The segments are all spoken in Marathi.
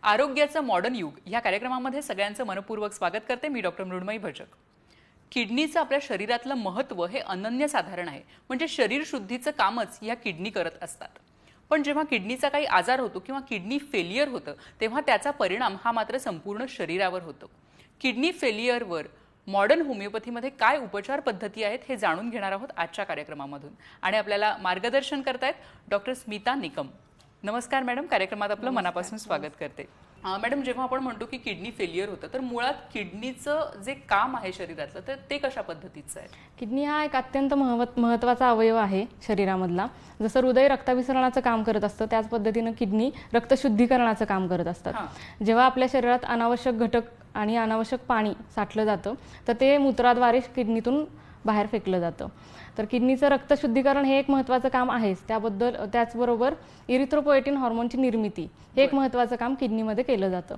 आरोग्याचं मॉडर्न युग या कार्यक्रमामध्ये सगळ्यांचं मनपूर्वक स्वागत करते मी डॉक्टर मृण्मयी भजक। किडनीचं आपल्या शरीरातलं महत्त्व हे अनन्यसाधारण आहे। म्हणजे शरीर शुद्धीचं कामच या किडनी करत असतात। पण जेव्हा किडनीचा काही आजार होतो किंवा किडनी फेलियर होतं तेव्हा त्याचा परिणाम हा मात्र संपूर्ण शरीरावर होतो। किडनी फेलियरवर मॉडर्न होमिओपॅथीमध्ये काय उपचार पद्धती आहेत हे जाणून घेणार आहोत आजच्या कार्यक्रमामधून। आणि आपल्याला मार्गदर्शन करतायत डॉक्टर स्मिता निकम। नमस्कार मॅडम, कार्यक्रमात आपलं मनापासून स्वागत करते। मॅडम, जेव्हा आपण म्हणतो की किडनी फेलियर होतं तर मुळात किडनीचं जे काम आहे शरीरातलं तर ते कशा पद्धतीचं आहे? किडनी हा एक अत्यंत महत्त्वाचा अवयव आहे शरीरामधला। जसं हृदय रक्ताभिसरणाचं काम करत असतं त्याच पद्धतीनं किडनी रक्तशुद्धीकरणाचं काम करत असतात। जेव्हा आपल्या शरीरात अनावश्यक घटक आणि अनावश्यक पाणी साठलं जातं तर ते मूत्राद्वारे किडनीतून बाहेर फेकलं जातं। तर किडनीचं रक्तशुद्धीकरण हे एक महत्त्वाचं काम आहेच। त्याचबरोबर इरिथ्रोपोएटिन हार्मोनची निर्मिती हे एक महत्त्वाचं काम किडनीमध्ये केलं जातं।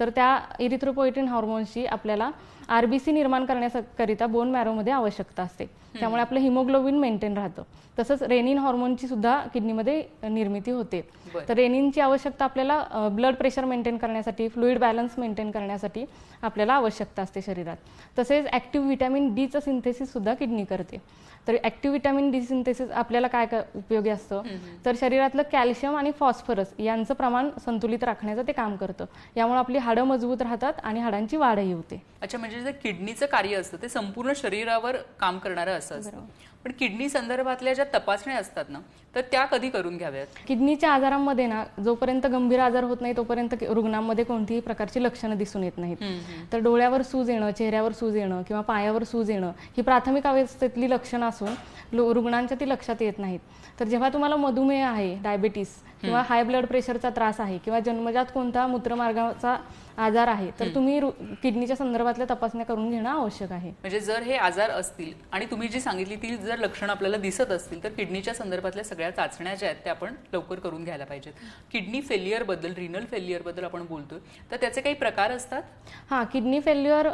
तर त्या इरिथ्रोपोएटिन हार्मोनची आपल्याला आरबीसी निर्माण करण्याकरिता बोन मॅरोमध्ये आवश्यकता असते। त्यामुळे आपलं हिमोग्लोबिन मेंटेन राहतं। तसंच रेनिन हार्मोनची सुद्धा किडनीमध्ये निर्मिती होते। तर रेनिनची आवश्यकता आपल्याला ब्लड प्रेशर मेंटेन करण्यासाठी, फ्लुइड बॅलन्स मेंटेन करण्यासाठी आपल्याला आवश्यकता असते शरीरात। तसेच ॲक्टिव्ह व्हिटॅमिन डीचं सिंथेसिस सुद्धा किडनी करते। तर ॲक्टिव्ह व्हिटॅमिन डी सिंथेसिस आपल्याला काय उपयोगी असतं तर शरीरातलं कॅल्शियम आणि फॉस्फरस यांचं प्रमाण संतुलित राखण्याचं ते काम करतं। यामुळे आपली हाडं मजबूत राहतात आणि हाडांची वाढही होते। अच्छा, म्हणजे जे किडनीचं कार्य असतं ते संपूर्ण शरीरावर काम करणारं असतं। पण किडनी संदर्भातल्या ज्या तपासण्या असतात ना तर त्या कधी करून घ्याव्यात? किडनीच्या आजारांमध्ये ना जोपर्यंत गंभीर आजार होत नाही तोपर्यंत रुग्णांमध्ये कोणतीही प्रकारची लक्षणं दिसून येत नाहीत। तर डोळ्यावर सूज येणं, चेहऱ्यावर सूज येणं किंवा पायावर सूज येणं ही प्राथमिक अवस्थेतली लक्षणं असून रुग्णांच्या ती लक्षात येत नाहीत। तर जेव्हा तुम्हाला मधुमेह आहे, डायबिटीस किंवा हाय ब्लड प्रेशरचा त्रास आहे किंवा जन्मजात कोणता मूत्रमार्गाचा आजार आहे तर तुम्ही किडनीच्या संदर्भातल्या तपासण्या करून घेणं आवश्यक आहे। म्हणजे जर हे आजार असतील आणि तुम्ही जी सांगितली ती जर लक्षणं आपल्याला दिसत असतील तर किडनीच्या संदर्भातल्या सगळ्या चाचण्या ज्या आहेत त्या आपण लवकर करून घ्यायला पाहिजेत। किडनी फेलियर बद्दल, रिनल फेलियर बद्दल आपण बोलतोय तर त्याचे काही प्रकार असतात? हां, किडनी फेल्युअर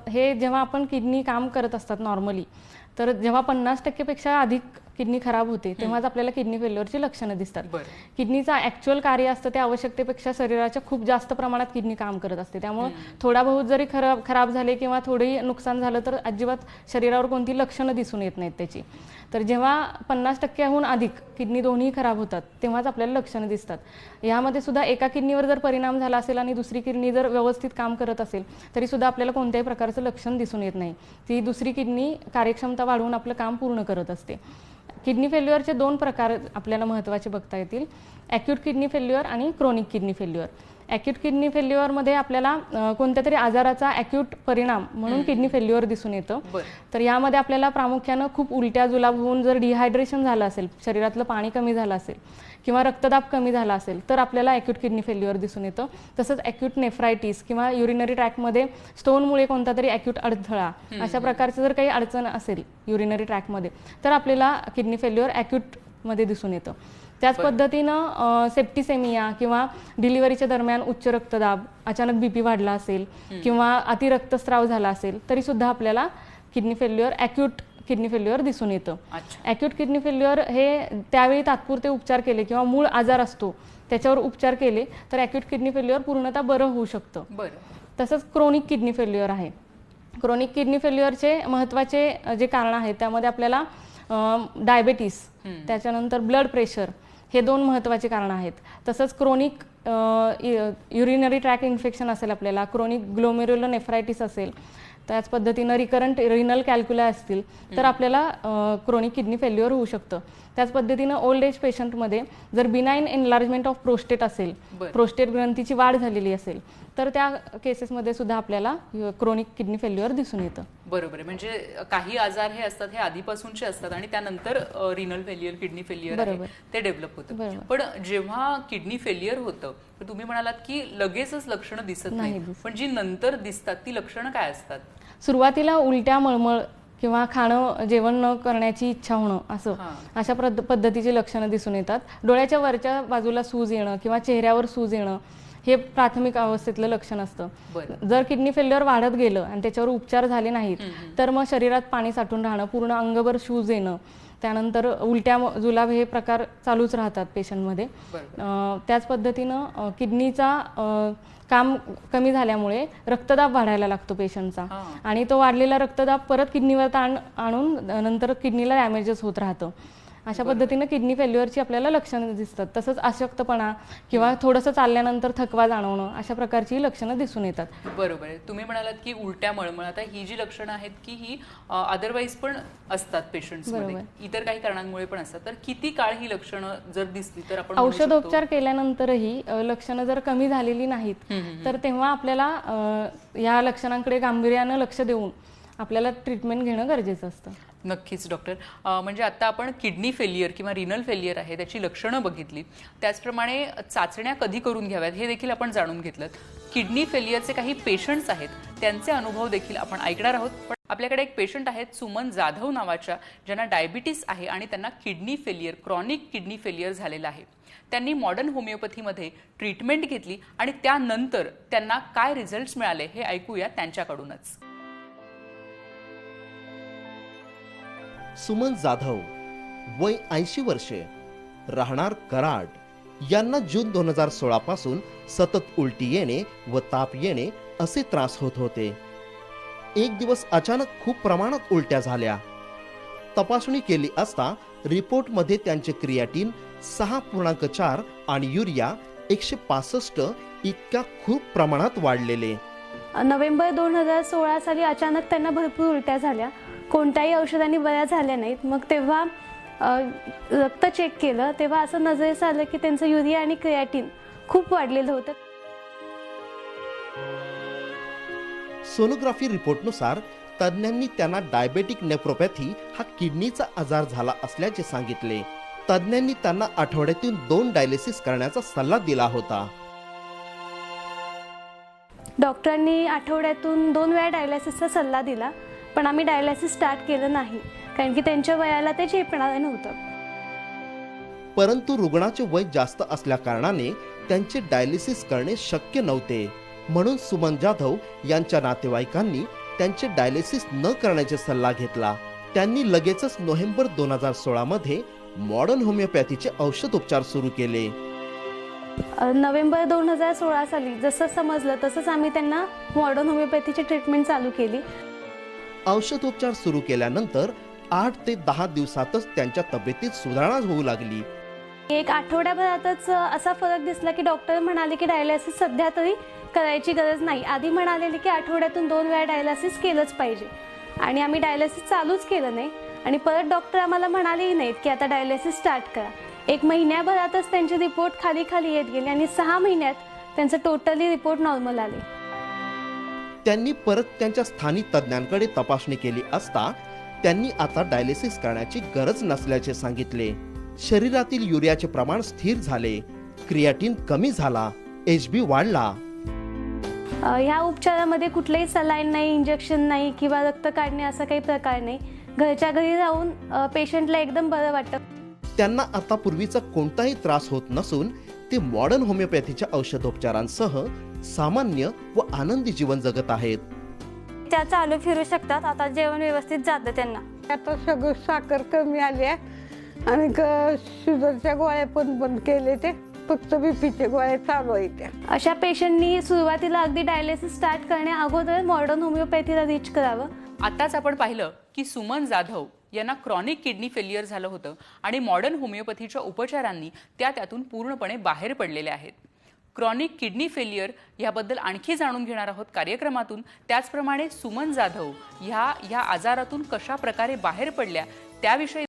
हे जेव्हा आपण किडनी काम करत असतात नॉर्मली तर जेव्हा 50% पेक्षा अधिक किडनी खराब होते तेव्हाच आपल्याला किडनी फेल्युअरची लक्षणं दिसतात। किडनीचं ॲक्च्युअल कार्य असतं त्या आवश्यकतेपेक्षा शरीराच्या खूप जास्त प्रमाणात किडनी काम करत असते। त्यामुळे थोडा बहुत जरी खराब झाले किंवा थोडंही नुकसान झालं तर अजिबात शरीरावर कोणती लक्षणं दिसून येत नाहीत त्याची। तर जेव्हा 50%हून अधिक किडनी दोन्ही खराब होतात तेव्हाच आपल्याला लक्षणं दिसतात। यामध्ये सुद्धा एका किडनीवर जर परिणाम झाला असेल आणि दुसरी किडनी जर व्यवस्थित काम करत असेल तरी सुद्धा आपल्याला कोणत्याही प्रकारचं लक्षण दिसून येत नाही। ती दुसरी किडनी कार्यक्षमता वाढवून आपलं काम पूर्ण करत असते। किडनी फेल्युअरचे दोन प्रकार आपल्याला महत्त्वाचे बघता येतील, ॲक्यूट किडनी फेल्युअर आणि chronic kidney failure. Acute kidney फेल्युअरमध्ये आपल्याला कोणत्या तरी आजाराचा ॲक्यूट परिणाम म्हणून किडनी फेल्युअर दिसून येतं। तर यामध्ये आपल्याला प्रामुख्यानं खूप उलट्या जुलाब होऊन जर डिहायड्रेशन झालं असेल, शरीरातलं पाणी कमी झालं असेल किंवा रक्तदाब कमी झाला असेल तर आपल्याला ॲक्यूट किडनी फेल्युअर दिसून येतं। तसंच ॲक्यूट नेफ्रायटिस किंवा युरिनरी ट्रॅकमध्ये स्टोनमुळे कोणता तरी ॲक्यूट अडथळा अशा प्रकारचं जर काही अडचण असेल युरिनरी ट्रॅकमध्ये तर आपल्याला किडनी फेल्युअर ॲक्यूटमध्ये दिसून येतं। त्याच पद्धतीनं सेप्टिसेमिया किंवा डिलिव्हरीच्या दरम्यान उच्च रक्तदाब, अचानक बीपी वाढला असेल किंवा अतिरक्तस्राव झाला असेल तरी सुद्धा आपल्याला kidney failure, acute kidney failure दिसून येतं। ॲक्यूट किडनी फेल्युअर हे त्यावेळी तात्पुरते उपचार केले किंवा मूळ आजार असतो त्याच्यावर उपचार केले तर ॲक्यूट किडनी फेल्युअर पूर्णतः बरं होऊ शकतं। तसंच क्रोनिक किडनी फेल्युअर आहे। क्रोनिक किडनी फेल्युअरचे महत्त्वाचे जे कारण आहेत त्यामध्ये आपल्याला डायबिटीस, त्याच्यानंतर ब्लड प्रेशर हे दोन महत्त्वाचे कारण आहेत। तसंच क्रोनिक युरिनरी ट्रॅक इन्फेक्शन असेल, आपल्याला क्रोनिक ग्लोमेरुलर नेफ्रायटिस असेल, त्याच पद्धतीनं रिकरंट रिनल कॅल्क्युला असतील तर आपल्याला क्रोनिक किडनी फेल्युअर होऊ शकतं। त्याच पद्धतीनं ओल्ड एज पेशंटमध्ये जर बिनाइन एनलार्जमेंट ऑफ प्रोस्टेट असेल, प्रोस्टेट ग्रंथीची वाढ झालेली असेल तर त्या केसेसमध्ये सुद्धा आपल्याला क्रोनिक किडनी फेल्युअर दिसून येतं। बरोबर आहे, म्हणजे काही आजार हे असतात हे आधीपासूनचे असतात आणि त्यानंतर रिनल फेल्युअर, किडनी फेल्युअर ते डेव्हलप होतं। पण जेव्हा किडनी फेल्युअर होतं तर तुम्ही म्हणालात की लगेचच लक्षणं दिसत नाही, पण जी नंतर दिसतात ती लक्षणं काय असतात? सुरुवातीला उलट्या, मळमळ किंवा खाणं, जेवण न करण्याची इच्छा होणं अशा पद्धतीची लक्षणं दिसून येतात। डोळ्याच्या वरच्या बाजूला सूज येणं किंवा चेहऱ्यावर सूज येणं हे प्राथमिक अवस्थेतलं लक्षण असतं। जर किडनी फेल्युअर वाढत गेलं आणि त्याच्यावर उपचार झाले नाहीत तर मग शरीरात पाणी साठून राहणं, पूर्ण अंगभर सूज येणं त्यानंतर उलट्या जुलाब हे प्रकार चालूच राहतात पेशंटमध्ये. त्याच पद्धतीनं किडनीचा काम कमी झाल्यामुळे रक्तदाब वाढायला लागतो पेशंटचा आणि तो वाढलेला रक्तदाब परत किडनीवर ताण आणून नंतर किडनीला डॅमेजेस होत राहतं. अशा पद्धतीनं किडनी फेल्युअरची आपल्याला लक्षणं दिसतात. तसंच अशक्तपणा किंवा थोडंसं चालल्यानंतर थकवा जाणवणं अशा प्रकारची लक्षणं दिसून येतात. बरोबर आहे. तुम्ही म्हणालात की उलट्या मळमळ, आता ही जी लक्षणं आहेत की ही अदरवाईज पण असतात पेशंट्समध्ये, इतर काही कारणांमुळे पण असतात. तर किती काळ ही लक्षणं जर दिसली तर आपण औषधोपचार केल्यानंतरही लक्षणं जर कमी झालेली नाहीत तर तेव्हा आपल्याला या लक्षणांकडे गांभीर्यानं लक्ष देऊन आपल्याला ट्रीटमेंट घेणं गरजेचं असतं. नक्कीच डॉक्टर. म्हणजे आता आपण किडनी फेल्युअर किंवा रिनल फेल्युअर आहे त्याची लक्षणं बघितली, त्याचप्रमाणे चाचण्या कधी करून घ्याव्यात हे देखील आपण जाणून घेतलं. किडनी फेल्युअरचे काही पेशंट्स आहेत त्यांचे अनुभव देखील आपण ऐकणार आहोत. पण आपल्याकडे एक पेशंट आहेत सुमन जाधव नावाच्या, ज्यांना डायबिटीस आहे आणि त्यांना kidney failure, chronic kidney failure झालेलं आहे. त्यांनी मॉडर्न होमिओपॅथीमध्ये ट्रीटमेंट घेतली आणि त्यानंतर त्यांना काय रिझल्ट्स मिळाले हे ऐकूया त्यांच्याकडूनच. सुमन जाधव, वय 80 वर्षे, राहणार कराड, यांना जून 2016 पासून सतत उलटी येणे व ताप येणे असे त्रास होत होते. एक दिवस अचानक खूप प्रमाणात उलट्या झाल्या. तपासणी केली असता रिपोर्टमध्ये त्यांचे क्रिएटिन 6.4 आणि युरिया 165 इतक्या खूप प्रमाणात वाढलेले. नोव्हेंबर 2016 साली अचानक त्यांना भरपूर उलट्या झाल्या. कोणत्याही औषधांनी बऱ्या झाल्या नाहीत. मग तेव्हा रक्त चेक केलं तेव्हा असं नजरेस आलं की त्यांचं युरिया आणि क्रिएटिन खूप वाढलेलं होतं. सोनोग्राफी रिपोर्टनुसार तज्ज्ञांनी त्यांना डायबेटिक नेफ्रोपॅथी हा किडनीचा आजार झाला असल्याचे सांगितले. तज्ज्ञांनी त्यांना आठवड्यातून 2 डायलिसिस करण्याचा सल्ला दिला होता. डॉक्टरांनी आठवड्यातून 2 वेळा डायलिसिसचा सल्ला दिला, पण आम्ही डायलिसिस स्टार्ट केलं नाही कारण की त्यांच्या वयाला ते झेपणार नव्हतं. परंतु रुग्णाचे वय जास्त असल्या कारणाने त्यांचे डायलिसिस करणे शक्य नव्हते. म्हणून सुमन जाधव यांच्या नातेवाईकांनी त्यांचे डायलिसिस न करण्याचा सल्ला घेतला. त्यांनी लगेचच नोव्हेंबर 2016 मध्ये मॉडर्न होमिओपॅथीचे औषधोपचार सुरू केले. नोव्हेंबर 2016 साली जसं समजलं तसंच आम्ही त्यांना मॉडर्न होमिओपॅथीची ट्रीटमेंट चालू केली. औषधोपचार सुरू केल्यानंतर 8 ते 10 दिवसातच त्यांच्या तब्येतीत सुधारणा होऊ लागली. एक आठवड्याभरातच असा फरक दिसला की डॉक्टर म्हणाले की डायलिसिस सध्या तरी करायची गरज नाही. आधी म्हणालेली की आठवड्यातून 2 वेळा डायलिसिस केलंच पाहिजे आणि आम्ही डायलिसिस चालूच केलं नाही आणि परत डॉक्टर आम्हाला म्हणालेही नाहीत की आता डायलिसिस स्टार्ट करा. 1 महिन्याभरातच त्यांचे रिपोर्ट खाली खाली येत गेले आणि 6 महिन्यात त्यांचं टोटली रिपोर्ट नॉर्मल आले. त्यांनी परत त्यांच्या स्थानिक तज्ज्ञांकडे तपासणी केली असता त्यांनी आता डायलिसिस करण्याची गरज नसल्याचे सांगितले. शरीरातील युरियाचे प्रमाण स्थिर झाले, क्रिएटिन कमी झाला, HB वाढला. ह्या उपचारामध्ये कुठलेही सलाईन नाही, इंजेक्शन नाही किंवा रक्त काढणे असा काही प्रकार नाही. घरच्या घरी राहून पेशंटला एकदम बरं वाटतं. त्यांना आता पूर्वीचा कोणताही त्रास होत नसून ते मॉडर्न होमिओपॅथीच्या औषधोपचारांसह सामान्य व आनंदी जीवन जगत आहेत. त्या चालू फिरू शकतात. आता जेवण व्यवस्थित जातं त्यांना. आता सगळं साखर कमी आली आहे आणि शुगरच्या गोळ्या पण बंद केले, ते फक्त बीपीच्या गोळ्या चालू आहेत. अशा पेशंटनी सुरुवातीला अगदी डायलिसिस स्टार्ट करण्या अगोदर मॉडर्न होमिओपॅथीला रीच करावं. आताच आपण पाहिलं की सुमन जाधव यांना क्रॉनिक किडनी फेल्युअर झालं होतं आणि मॉडर्न होमिओपॅथीच्या उपचारांनी त्यातून पूर्णपणे बाहेर पडलेले आहेत. क्रॉनिक किडनी फेल्युअर याबद्दल आणखी जाणून घेणार आहोत कार्यक्रमातून. त्याचप्रमाणे सुमन जाधव ह्या आजारातून कशा प्रकारे बाहेर पडल्या त्याविषयी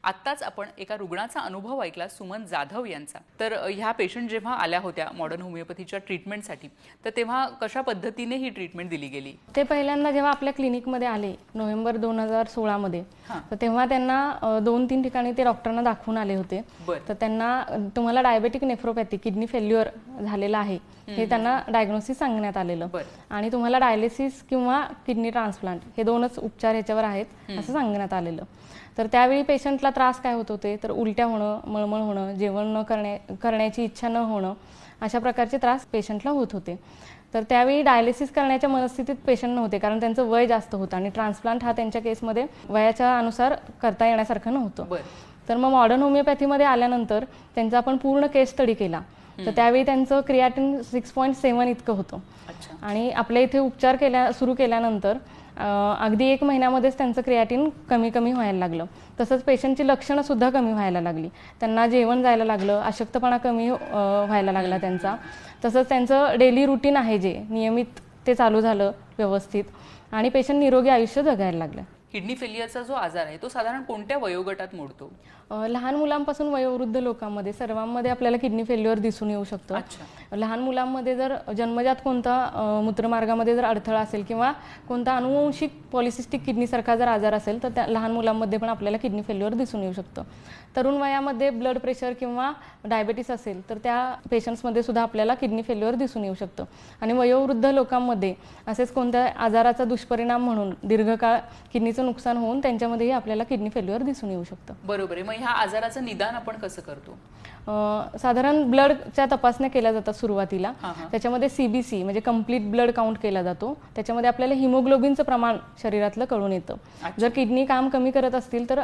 आत्ताच आपण एका रुग्णाचा अनुभव ऐकला, सुमन जाधव यांचा. तर ह्या पेशंट जेव्हा आल्या होत्या मॉडर्न होमिओपॅथीच्या ट्रीटमेंटसाठी, तर तेव्हा कशा पद्धतीने ही ट्रीटमेंट दिली गेली? ते पहिल्यांदा जेव्हा आपल्या क्लिनिकमध्ये आले नोव्हेंबर 2016 मध्ये, तर तेव्हा त्यांना 2-3 ठिकाणी ते डॉक्टरांना दाखवून आले होते. तर त्यांना तुम्हाला डायबेटिक नेफ्रोपॅथी, किडनी फेल्युअर झालेला आहे हे त्यांना डायग्नोसिस सांगण्यात आलेलं आणि तुम्हाला डायलिसिस किंवा किडनी ट्रान्सप्लांट हे 2च उपचार ह्याच्यावर आहेत असं सांगण्यात आलेलं. तर त्यावेळी पेशंटला त्रास काय होत होते, तर उलट्या होणं, मळमळ होणं, जेवण न करण्याची इच्छा न होणं, अशा प्रकारचे त्रास पेशंटला होत होते. तर त्यावेळी डायलिसिस करण्याच्या मनस्थितीत पेशंट नव्हते, कारण त्यांचं वय जास्त होतं आणि ट्रान्सप्लांट हा त्यांच्या केसमध्ये वयाच्या अनुसार करता येण्यासारखं नव्हतं. तर मग मॉडर्न होमिओपॅथीमध्ये आल्यानंतर त्यांचा आपण पूर्ण केस स्टडी केला. तर त्यावेळी त्यांचं क्रिएटिन 6.7 इतकं होतं. आणि आपल्या इथे उपचार सुरू केल्यानंतर अगदी 1 महिन्यामध्येच त्यांचं क्रिएटिन कमी कमी व्हायला लागलं. तसंच पेशंटची लक्षणं सुद्धा कमी व्हायला लागली. त्यांना जेवण जायला लागलं, अशक्तपणा कमी व्हायला लागला त्यांचा. तसंच त्यांचं डेली रुटीन आहे जे नियमित, ते चालू झालं व्यवस्थित आणि पेशंट निरोगी आयुष्य जगायला लागलं. किडनी फेलियरचा जो आजार आहे तो साधारण कोणत्या वयोगटात मोडतो? लहान मुलांपासून वयोवृद्ध लोकांमध्ये सर्वांमध्ये आपल्याला किडनी फेल्युअर दिसून येऊ शकतं. लहान मुलांमध्ये जर जन्मजात कोणता मूत्रमार्गामध्ये जर अडथळा असेल किंवा कोणता अनुवंशिक पॉलिसिस्टिक किडनीसारखा जर आजार असेल तर त्या लहान मुलांमध्ये पण आपल्याला किडनी फेल्युअर दिसून येऊ शकतं. तरुण वयामध्ये ब्लड प्रेशर किंवा डायबिटीस असेल तर त्या पेशंट्समध्ये सुद्धा आपल्याला किडनी फेल्युअर दिसून येऊ शकतं. आणि वयोवृद्ध लोकांमध्ये असेच कोणत्या आजाराचा दुष्परिणाम म्हणून दीर्घकाळ किडनीचं नुकसान होऊन त्यांच्यामध्येही आपल्याला किडनी फेल्युअर दिसून येऊ शकतं. बरोबर आहे. मग ह्या आजाराचं निदान आपण कसं करतो? साधारण ब्लडच्या तपासण्या केल्या जातात सुरुवातीला. त्याच्यामध्ये CBC म्हणजे कम्प्लीट ब्लड काउंट केला जातो. त्याच्यामध्ये आपल्याला हिमोग्लोबिनचं प्रमाण शरीरातलं कळून येतं. जर किडनी काम कमी करत असतील तर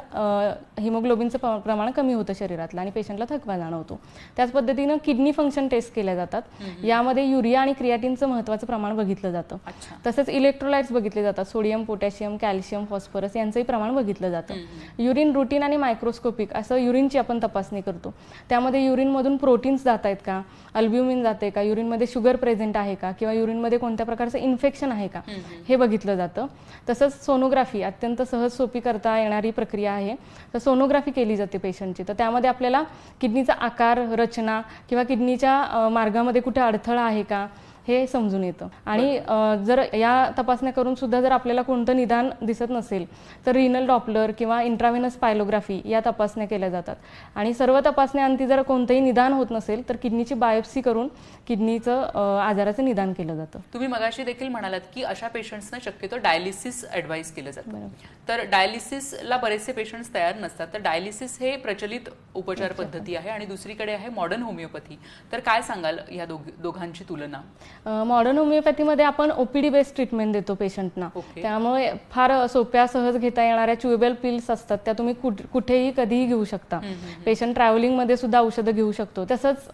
हिमोग्लोबिनचं प्रमाण कमी होतं शरीरातलं आणि पेशंटला थकवा जाणवतो. त्याच पद्धतीनं किडनी फंक्शन टेस्ट केल्या जातात. यामध्ये युरिया आणि क्रिएटिनचं महत्त्वाचं प्रमाण बघितलं जातं. तसंच इलेक्ट्रोलाइट्स बघितले जातात. सोडियम, पोटॅशियम, कॅल्शियम, फॉस्फरस यांचंही प्रमाण बघितलं जातं. युरिन रुटीन आणि मायक्रोस्कोपिक असं युरिनची आपण तपासणी करतो. त्यामध्ये युरिनमधून प्रोटीन्स जात आहेत का, अल्ब्युमिन जाते का, युरिनमध्ये शुगर प्रेझेंट आहे का किंवा युरिनमध्ये कोणत्या प्रकारचं इन्फेक्शन आहे का हे बघितलं जातं. तसंच सोनोग्राफी अत्यंत सहज सोपी करता येणारी प्रक्रिया आहे. तर सोनोग्राफी केली जाते पेशंटची. तर त्यामध्ये आपल्याला किडनीचा आकार, रचना किंवा किडनीच्या मार्गामध्ये कुठे अडथळा आहे का हे समजून येतं. आणि जर या तपासण्या करून सुद्धा जर आपल्याला कोणतं निदान दिसत नसेल तर रिनल डॉपलर किंवा इंट्राव्हेनस पायलोग्राफी या तपासण्या केल्या जातात. आणि सर्व तपासण्यांती जर कोणतंही निदान होत नसेल तर किडनीची बायोप्सी करून किडनीचं आजाराचं निदान केलं जातं. तुम्ही मगाशी देखील म्हणालात की अशा पेशंट्सना शक्यतो डायलिसिस ॲडवाइस केलं जातं. तर डायलिसिसला बरेचसे पेशंट्स तयार नसतात. तर डायलिसिस हे प्रचलित उपचार पद्धती आहे आणि दुसरीकडे आहे मॉडर्न होमिओपॅथी. तर काय सांगाल या दोघांची तुलना? मॉडर्न होमिओपॅथीमध्ये आपण OPD बेस्ड ट्रीटमेंट देतो पेशंटना. त्यामुळे फार सोप्या सहज घेता येणाऱ्या च्युएबल पिल्स असतात, त्या तुम्ही कुठेही कधीही घेऊ शकता. पेशंट ट्रॅव्हलिंगमध्ये सुद्धा औषधं घेऊ शकतो. तसंच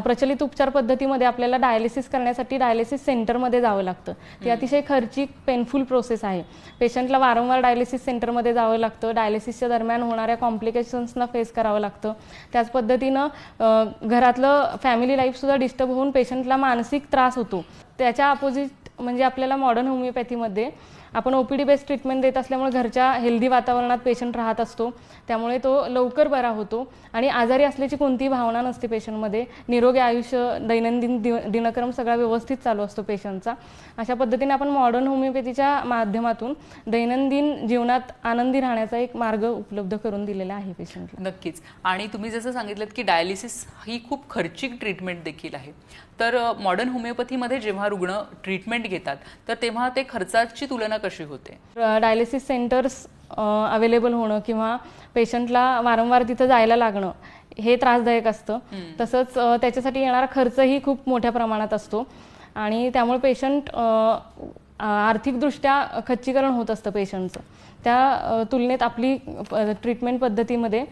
प्रचलित उपचार पद्धतीमध्ये आपल्याला डायलिसिस करण्यासाठी डायलिसिस सेंटरमध्ये जावं लागतं. ती अतिशय खर्चिक, पेनफुल प्रोसेस आहे. पेशंटला वारंवार डायलिसिस सेंटरमध्ये जावं लागतं. डायलिसिसच्या दरम्यान होणाऱ्या कॉम्प्लिकेशन्सना फेस करावं लागतं. त्याच पद्धतीनं घरातलं फॅमिली लाईफसुद्धा डिस्टर्ब होऊन पेशंटला मानसिक त्रास होतो. त्याच्या अपोजिट म्हणजे आपल्याला मॉडर्न होमिओपॅथीमध्ये आपण OPD बेस्ड ट्रीटमेंट देत असल्यामुळे घरच्या हेल्दी वातावरणात पेशंट राहत असतो. त्यामुळे तो लवकर बरा होतो आणि आजारी असल्याची कोणतीही भावना नसते पेशंटमध्ये. निरोगी आयुष्य, दैनंदिन दिनक्रम सगळा व्यवस्थित चालू असतो पेशंटचा. अशा पद्धतीने आपण मॉडर्न होमिओपॅथीच्या माध्यमातून दैनंदिन जीवनात आनंदी राहण्याचा एक मार्ग उपलब्ध करून दिलेला आहे पेशंटला. नक्कीच. आणि तुम्ही जसं सांगितलं की डायलिसिस ही खूप खर्चिक ट्रीटमेंट देखील आहे. तर मॉडर्न होमिओपॅथीमध्ये जेव्हा रुग्ण ट्रीटमेंट घेतात तर तेव्हा ते खर्चाची तुलना कशी होते? डायलिसिस सेंटर्स अवेलेबल होणं किंवा पेशंटला वारंवार तिथं जायला लागणं हे त्रासदायक असतं. तसंच त्याच्यासाठी येणारा खर्चही खूप मोठ्या प्रमाणात असतो आणि त्यामुळे पेशंट आर्थिकदृष्ट्या खच्चीकरण होत असतं पेशंटचं. त्या तुलनेत आपली ट्रीटमेंट पद्धतीमध्ये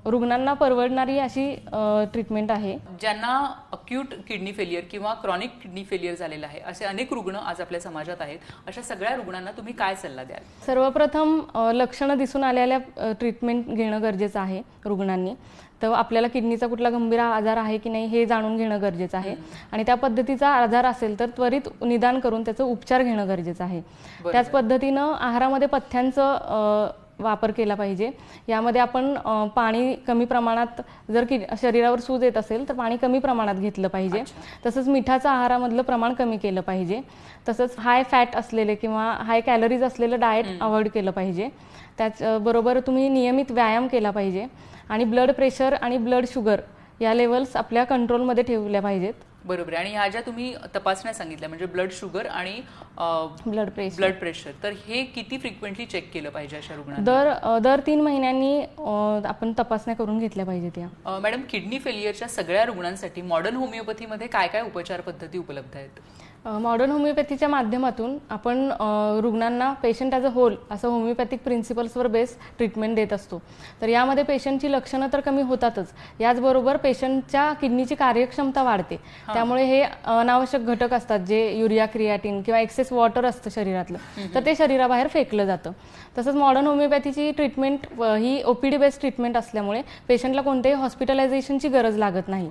रुग्णांना परवडणारी अशी ट्रीटमेंट आहे. ज्यांना अक्यूट किडनी फेलियर किंवा क्रॉनिक किडनी फेलियर झालेलं आहे असे अनेक रुग्ण आज आपल्या समाजात आहेत. अशा सगळ्या रुग्णांना तुम्ही काय सल्ला द्याल? सर्वप्रथम लक्षणं दिसून आलेल्या ट्रीटमेंट घेणं गरजेचं आहे रुग्णांनी. तर आपल्याला किडनीचा कुठला गंभीर आजार आहे की नाही हे जाणून घेणं गरजेचं आहे आणि त्या पद्धतीचा आजार असेल तर त्वरित निदान करून त्याचा उपचार घेणं गरजेचं आहे. त्याच पद्धतीनं आहारामध्ये पथ्यांचं वापर केला पाहिजे. यामध्ये आपण पाणी कमी प्रमाणात, जर शरीरावर सूज येत असेल तर पाणी कमी प्रमाणात घेतलं पाहिजे. तसंच मिठाचं आहारामधलं प्रमाण कमी केलं पाहिजे. तसंच हाय फॅट असलेले किंवा हाय कॅलरीज असलेलं डाएट अवॉइड केलं पाहिजे. त्याचबरोबर तुम्ही नियमित व्यायाम केला पाहिजे आणि ब्लड प्रेशर आणि ब्लड शुगर या लेवल्स आपल्या कंट्रोलमध्ये ठेवल्या पाहिजेत. बरोबर. आणि ह्या ज्या तुम्ही तपासण्या सांगितल्या म्हणजे ब्लड शुगर आणि ब्लड प्रेशर, तर हे किती फ्रिक्वेंटली चेक केलं पाहिजे अशा रुग्णांना? दर 3 महिन्यांनी आपण तपासण्या करून घेतल्या पाहिजेत या. मॅडम, किडनी फेलियरच्या सगळ्या रुग्णांसाठी मॉडर्न होमिओपॅथीमध्ये काय काय उपचार पद्धती उपलब्ध आहेत? मॉडर्न होमिओपॅथीच्या माध्यमातून आपण रुग्णांना पेशंट ॲज अ होल असं होमिओपॅथिक प्रिन्सिपल्सवर बेस ट्रीटमेंट देत असतो. तर यामध्ये पेशंटची लक्षणं तर कमी होतातच, याचबरोबर पेशंटच्या किडनीची कार्यक्षमता वाढते. त्यामुळे हे अनावश्यक घटक असतात जे युरिया, क्रिएटिन किंवा एक्सेस वॉटर असतं शरीरातलं, तर ते शरीराबाहेर फेकलं जातं. तसंच मॉडर्न होमिओपॅथीची ट्रीटमेंट ही ओपीडी बेस्ड ट्रीटमेंट असल्यामुळे पेशंटला कोणत्याही हॉस्पिटलायझेशनची गरज लागत नाही.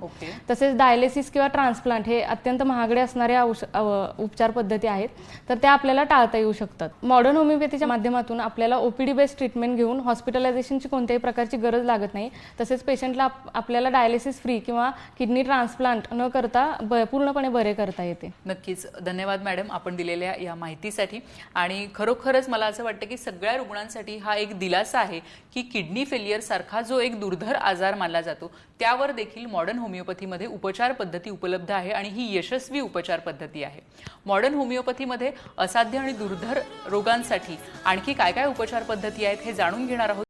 तसेच डायलिसिस किंवा ट्रान्सप्लांट हे अत्यंत महागडे असणाऱ्या उपचार पद्धती आहेत, तर त्या आपल्याला टाळता येऊ शकतात. मॉडर्न होमिओपॅथीच्या माध्यमातून आपल्याला ओपीडी बेस्ड ट्रीटमेंट घेऊन हॉस्पिटलायझेशनची कोणत्याही प्रकारची गरज लागत नाही. तसेच पेशंटला आपल्याला डायलिसिस फ्री किंवा किडनी ट्रान्सप्लांट न करता पूर्णपणे बरे करता येते. नक्कीच. धन्यवाद मॅडम आपण दिलेल्या या माहितीसाठी. आणि खरोखरच मला असं वाटतं की सगळ्या रुग्णांसाठी हा एक दिलासा आहे की किडनी फेलियर सारखा जो एक दुर्धर आजार मानला जातो त्यावर देखील मॉडर्न होमिओपॅथीमध्ये उपचार पद्धती उपलब्ध आहे आणि ही यशस्वी उपचार पद्धती आहे. मॉडर्न होमिओपॅथीमध्ये असाध्य आणि दुर्धर रोगांसाठी आणखी काय काय उपचार पद्धती आहेत हे जाणून घेणार आहोत.